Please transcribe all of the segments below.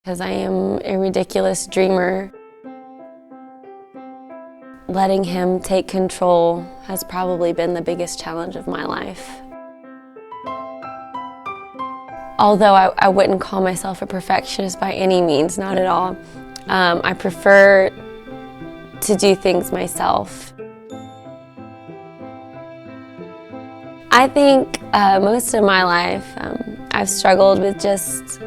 Because I am a ridiculous dreamer. Letting him take control has probably been the biggest challenge of my life. Although I wouldn't call myself a perfectionist by any means, not at all. I prefer to do things myself. I think most of my life I've struggled with just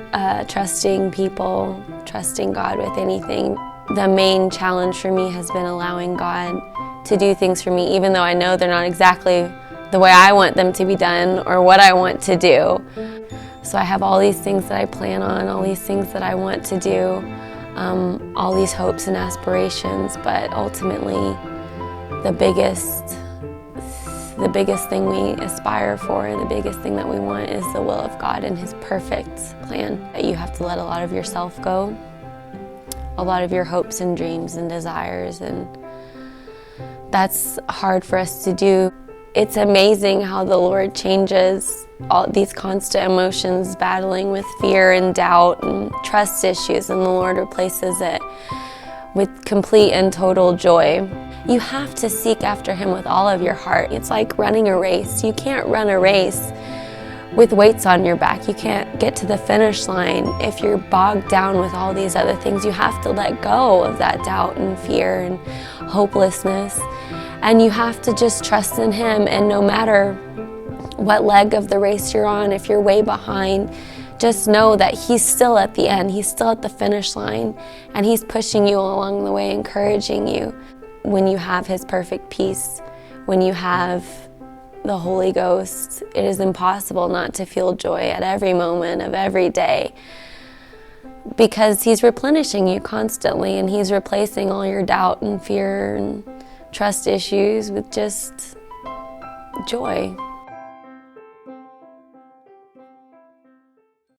trusting people, trusting God with anything. The main challenge for me has been allowing God to do things for me, even though I know they're not exactly the way I want them to be done or what I want to do. So I have all these things that I plan on, all these things that I want to do, all these hopes and aspirations, but ultimately the biggest thing we aspire for, the biggest thing that we want is the will of God and His perfect plan. You have to let a lot of yourself go, a lot of your hopes and dreams and desires, and that's hard for us to do. It's amazing how the Lord changes all these constant emotions, battling with fear and doubt and trust issues, and the Lord replaces it with complete and total joy. You have to seek after Him with all of your heart. It's like running a race. You can't run a race with weights on your back. You can't get to the finish line if you're bogged down with all these other things. You have to let go of that doubt and fear and hopelessness. And you have to just trust in Him, and no matter what leg of the race you're on, if you're way behind, just know that He's still at the end. He's still at the finish line, and He's pushing you along the way, encouraging you. When you have His perfect peace, when you have the Holy Ghost, it is impossible not to feel joy at every moment of every day, because He's replenishing you constantly, and He's replacing all your doubt and fear and trust issues with just joy.